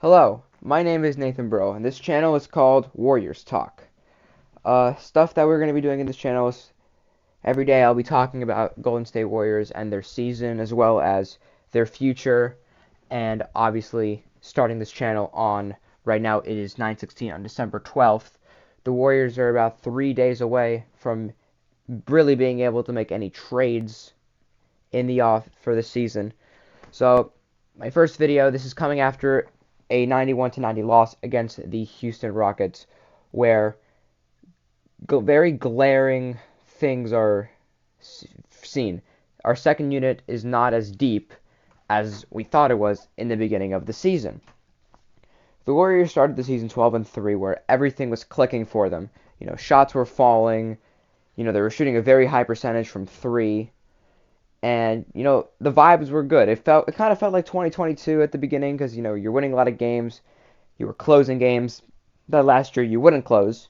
Hello, my name is Nathan Bro, and this channel is called Warriors Talk. Stuff that we're going to be doing in this channel is every day I'll be talking about Golden State Warriors and their season as well as their future, and obviously starting this channel on, right now it is 9/16 on December 12th. The Warriors are about 3 days away from really being able to make any trades in the off for the season. So, my first video, this is coming after a 91-90 loss against the Houston Rockets, where very glaring things are seen. Our second unit is not as deep as we thought it was in the beginning of the season. The Warriors started the season 12-3, where everything was clicking for them. Shots were falling. They were shooting a very high percentage from three. And the vibes were good. It kind of felt like 2022 at the beginning because you're winning a lot of games, you were closing games that last year you wouldn't close.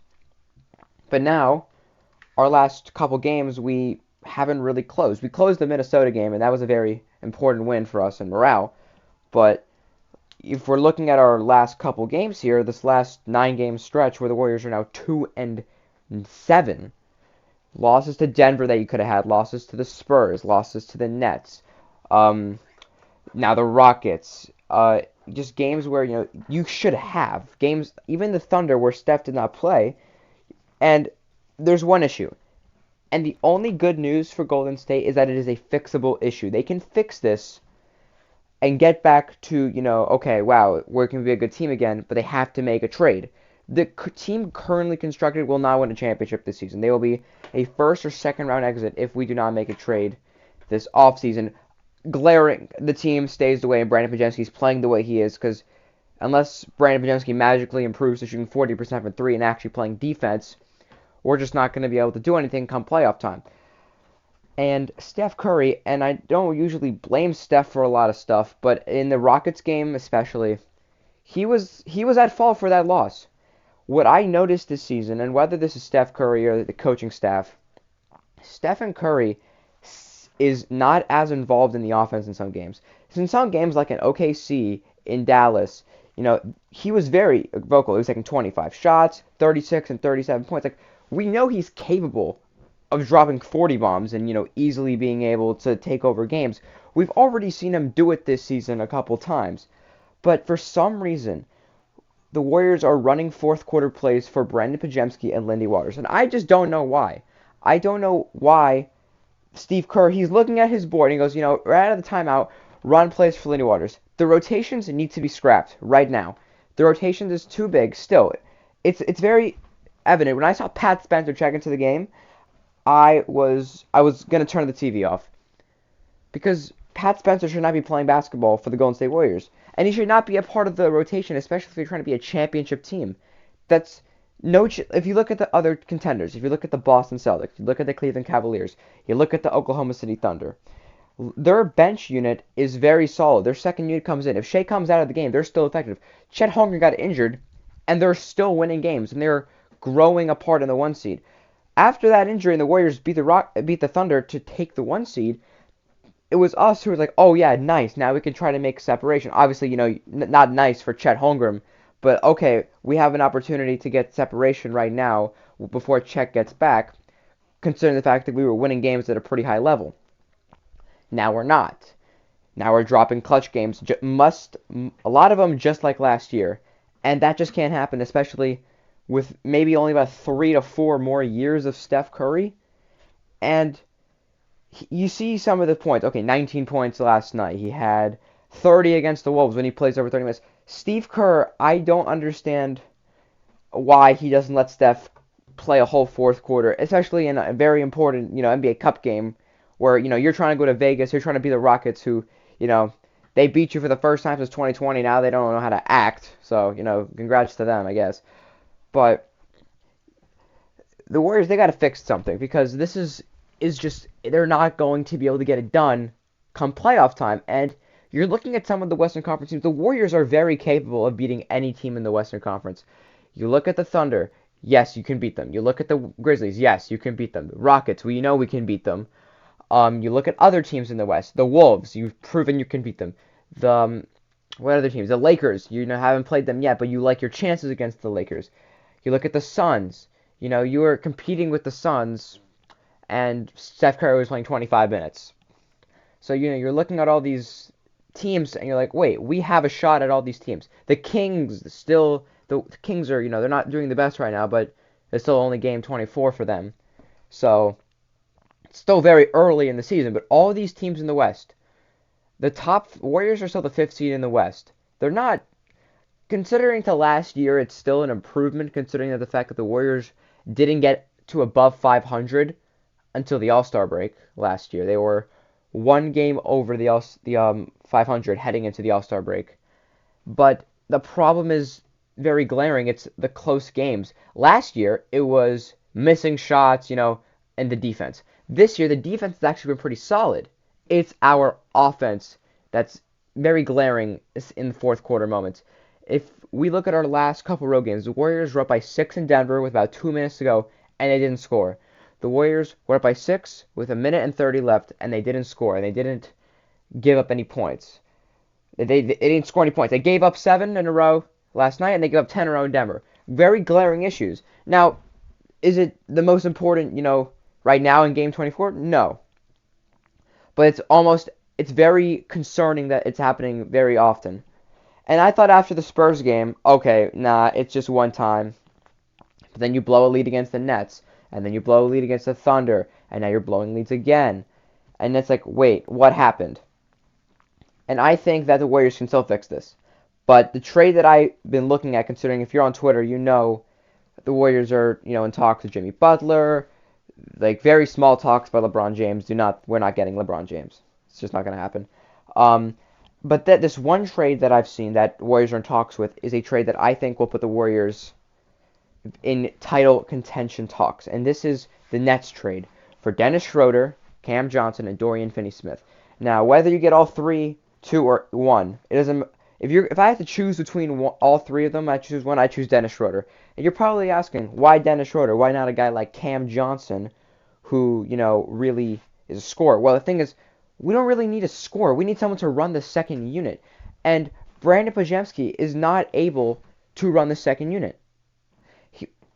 But now, our last couple games we haven't really closed. We closed the Minnesota game, and that was a very important win for us and morale. But if we're looking at our last couple games here, this last 9-game stretch where the Warriors are now 2-7. Losses to Denver that you could have had, losses to the Spurs, losses to the Nets, now the Rockets, just games where you should have games, even the Thunder where Steph did not play. And there's one issue, and the only good news for Golden State is that it is a fixable issue. They can fix this and get back to okay, wow, we're going to be a good team again, but they have to make a trade. The team currently constructed will not win a championship this season. They will be a first or second round exit if we do not make a trade this offseason. Glaring, the team stays the way and Brandon Podziemski's playing the way he is, because unless Brandon Podziemski magically improves to shooting 40% from three and actually playing defense, we're just not going to be able to do anything come playoff time. And Steph Curry, and I don't usually blame Steph for a lot of stuff, but in the Rockets game especially, he was at fault for that loss. What I noticed this season, and whether this is Steph Curry or the coaching staff, Stephen Curry is not as involved in the offense in some games. In some games, like in OKC, in Dallas, he was very vocal. He was taking 25 shots, 36 and 37 points. Like, we know he's capable of dropping 40 bombs and, easily being able to take over games. We've already seen him do it this season a couple times. But for some reason, the Warriors are running fourth quarter plays for Brandon Podziemski and Lindy Waters. And I just don't know why. I don't know why Steve Kerr, he's looking at his board and he goes, right out of the timeout, run plays for Lindy Waters. The rotations need to be scrapped right now. The rotations is too big still. It's very evident. When I saw Pat Spencer check into the game, I was going to turn the TV off. Because Pat Spencer should not be playing basketball for the Golden State Warriors. And he should not be a part of the rotation, especially if you're trying to be a championship team. That's if you look at the other contenders, if you look at the Boston Celtics, you look at the Cleveland Cavaliers, you look at the Oklahoma City Thunder, their bench unit is very solid. Their second unit comes in. If Shea comes out of the game, they're still effective. Chet Holmgren got injured, and they're still winning games, and they're growing apart in the 1 seed. After that injury, and the Warriors beat the Thunder to take the 1 seed, it was us who was like, oh yeah, nice. Now we can try to make separation. Obviously, not nice for Chet Holmgren, but okay, we have an opportunity to get separation right now before Chet gets back, considering the fact that we were winning games at a pretty high level. Now we're not. Now we're dropping clutch games. A lot of them just like last year, and that just can't happen, especially with maybe only about 3 to 4 more years of Steph Curry, and you see some of the points. Okay, 19 points last night. He had 30 against the Wolves when he plays over 30 minutes. Steve Kerr, I don't understand why he doesn't let Steph play a whole fourth quarter, especially in a very important, NBA Cup game where, you're trying to go to Vegas, you're trying to be the Rockets who, they beat you for the first time since 2020. Now they don't know how to act. So, congrats to them, I guess. But the Warriors, they got to fix something because this is just, they're not going to be able to get it done come playoff time. And you're looking at some of the Western Conference teams. The Warriors are very capable of beating any team in the Western Conference. You look at the Thunder, yes, you can beat them. You look at the Grizzlies, yes, you can beat them. The Rockets, we know we can beat them. You look at other teams in the West. The Wolves, you've proven you can beat them. The What other teams? The Lakers. You know, haven't played them yet, but you like your chances against the Lakers. You look at the Suns. You know, you were competing with the Suns, and Steph Curry was playing 25 minutes. So, you know, you're looking at all these teams, and you're like, wait, we have a shot at all these teams. The Kings still, the Kings are, you know, they're not doing the best right now, but it's still only game 24 for them. So, it's still very early in the season, but all these teams in the West, the top Warriors are still the fifth seed in the West. They're not, considering to last year, it's still an improvement considering that the fact that the Warriors didn't get to above 500 until the All-Star break last year. They were one game over the 500 heading into the All-Star break. But the problem is very glaring. It's the close games. Last year, it was missing shots, you know, and the defense. This year, the defense has actually been pretty solid. It's our offense that's very glaring in the fourth quarter moments. If we look at our last couple road games, the Warriors were up by 6 in Denver with about 2 minutes to go, and they didn't score. The Warriors were up by 6 with a minute and 30 left, and they didn't score, and they didn't give up any points. They didn't score any points. They gave up 7 in a row last night, and they gave up 10 in a row in Denver. Very glaring issues. Now, is it the most important, you know, right now in Game 24? No. But it's very concerning that it's happening very often. And I thought after the Spurs game, okay, nah, it's just one time. But then you blow a lead against the Nets, and then you blow a lead against the Thunder, and now you're blowing leads again. And it's like, wait, what happened? And I think that the Warriors can still fix this. But the trade that I've been looking at, considering if you're on Twitter, you know the Warriors are, you know, in talks with Jimmy Butler, like very small talks by LeBron James. We're not getting LeBron James. It's just not going to happen. Um, but this one trade that I've seen that Warriors are in talks with is a trade that I think will put the Warriors in title contention talks. And this is the Nets trade for Dennis Schroeder, Cam Johnson, and Dorian Finney-Smith. Now, whether you get all three, two, or one, it doesn't. If I have to choose between all three of them, I choose one. I choose Dennis Schroeder. And you're probably asking, why Dennis Schroeder? Why not a guy like Cam Johnson, who, you know, really is a scorer? Well, the thing is, we don't really need a scorer. We need someone to run the second unit. And Brandon Podziemski is not able to run the second unit.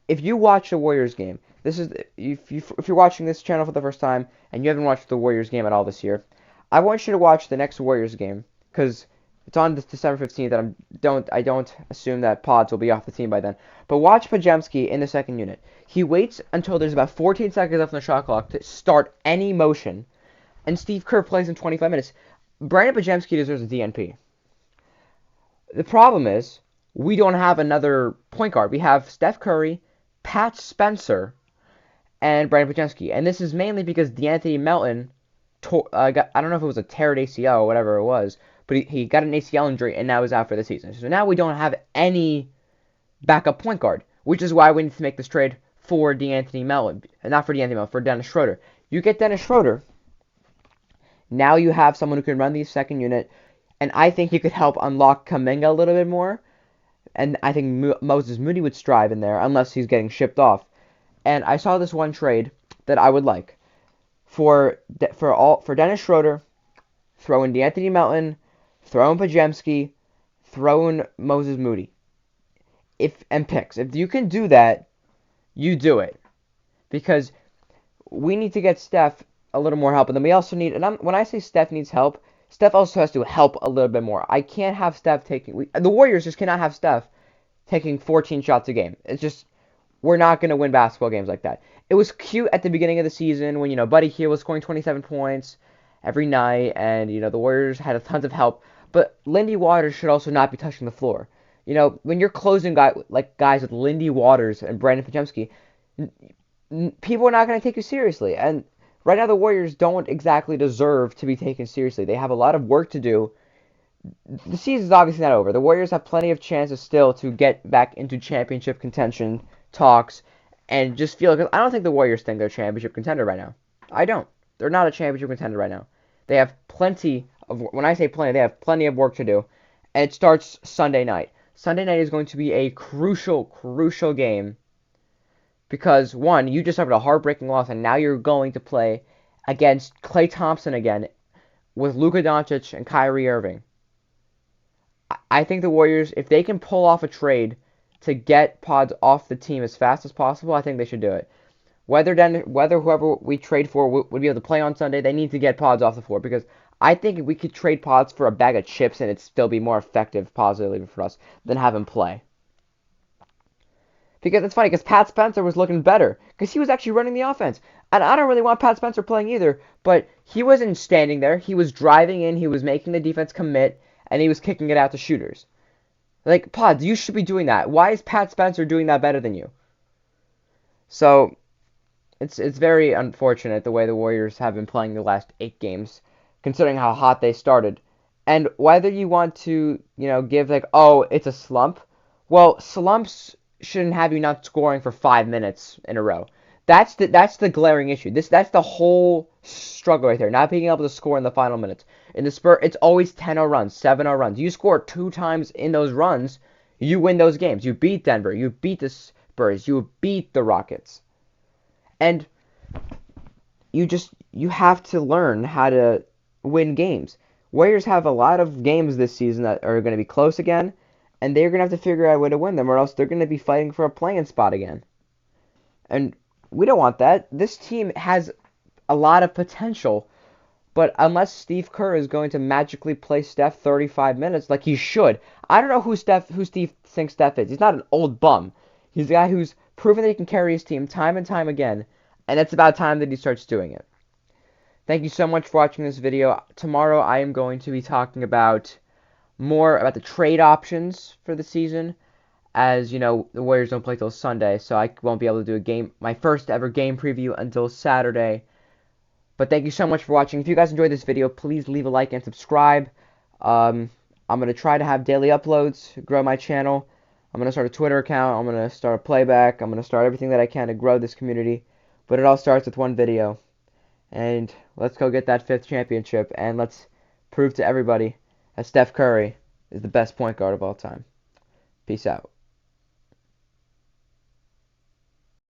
If you watch the Warriors game, if you're watching this channel for the first time and you haven't watched the Warriors game at all this year, I want you to watch the next Warriors game because it's on December 15th, and I don't assume that Pods will be off the team by then. But watch Podziemski in the second unit. He waits until there's about 14 seconds left on the shot clock to start any motion, and Steve Kerr plays in 25 minutes. Brandon Podziemski deserves a DNP. The problem is we don't have another point guard. We have Steph Curry, Pat Spencer, and Brandon Podziemski, and this is mainly because De'Anthony Melton I don't know if it was a teared ACL or whatever it was, but he got an ACL injury and now is out for the season. So now we don't have any backup point guard, which is why we need to make this trade for De'Anthony Melton. Not for De'Anthony Melton, for Dennis Schroeder. You get Dennis Schroeder, now you have someone who can run the second unit, and I think he could help unlock Kuminga a little bit more, and I think Moses Moody would strive in there unless he's getting shipped off. And I saw this one trade that I would like. For Dennis Schroeder, throw in De'Anthony Melton, throw in Podziemski, throw in Moses Moody. And picks. If you can do that, you do it. Because we need to get Steph a little more help. And then we also need, when I say Steph needs help, Steph also has to help a little bit more. I can't have Steph the Warriors just cannot have Steph taking 14 shots a game. It's just, we're not going to win basketball games like that. It was cute at the beginning of the season when, you know, Buddy Hield was scoring 27 points every night and, you know, the Warriors had tons of help. But Lindy Waters should also not be touching the floor. You know, when you're closing guys with Lindy Waters and Brandon Podziemski, people are not going to take you seriously. And right now the Warriors don't exactly deserve to be taken seriously. They have a lot of work to do. The season's obviously not over. The Warriors have plenty of chances still to get back into championship contention talks and just feel like, I don't think the Warriors think they're a championship contender right now. I don't. They're not a championship contender right now. They have plenty of, when I say plenty, they have plenty of work to do. And it starts Sunday night. Sunday night is going to be a crucial game because, one, you just suffered a heartbreaking loss and now you're going to play against Klay Thompson again with Luka Doncic and Kyrie Irving. I think the Warriors, if they can pull off a trade to get Pods off the team as fast as possible, I think they should do it. Whether whoever we trade for would be able to play on Sunday, they need to get Pods off the floor because I think we could trade Pods for a bag of chips and it'd still be more effective positively for us than have him play. Because it's funny, because Pat Spencer was looking better, because he was actually running the offense. And I don't really want Pat Spencer playing either, but he wasn't standing there. He was driving in, he was making the defense commit, and he was kicking it out to shooters. Like, Pods, you should be doing that. Why is Pat Spencer doing that better than you? So, it's very unfortunate the way the Warriors have been playing the last 8 games, considering how hot they started. And whether you want to, give like, oh, it's a slump. Well, slumps shouldn't have you not scoring for 5 minutes in a row. That's the glaring issue. That's the whole struggle right there. Not being able to score in the final minutes. In the Spurs, it's always 10-0 runs, 7-0 runs. You score 2 times in those runs, you win those games. You beat Denver, you beat the Spurs, you beat the Rockets. And you have to learn how to win games. Warriors have a lot of games this season that are going to be close again, and they're going to have to figure out a way to win them, or else they're going to be fighting for a playing spot again. And we don't want that. This team has a lot of potential, but unless Steve Kerr is going to magically play Steph 35 minutes like he should, I don't know who Steve thinks Steph is. He's not an old bum. He's a guy who's proven that he can carry his team time and time again, and it's about time that he starts doing it. Thank you so much for watching this video. Tomorrow I am going to be talking about more about the trade options for the season. As you know, the Warriors don't play till Sunday, so I won't be able to do my first ever game preview until Saturday. But thank you so much for watching. If you guys enjoyed this video, please leave a like and subscribe. I'm going to try to have daily uploads, grow my channel. I'm going to start a Twitter account. I'm going to start a playback. I'm going to start everything that I can to grow this community. But it all starts with one video. And let's go get that 5th championship. And let's prove to everybody that Steph Curry is the best point guard of all time. Peace out.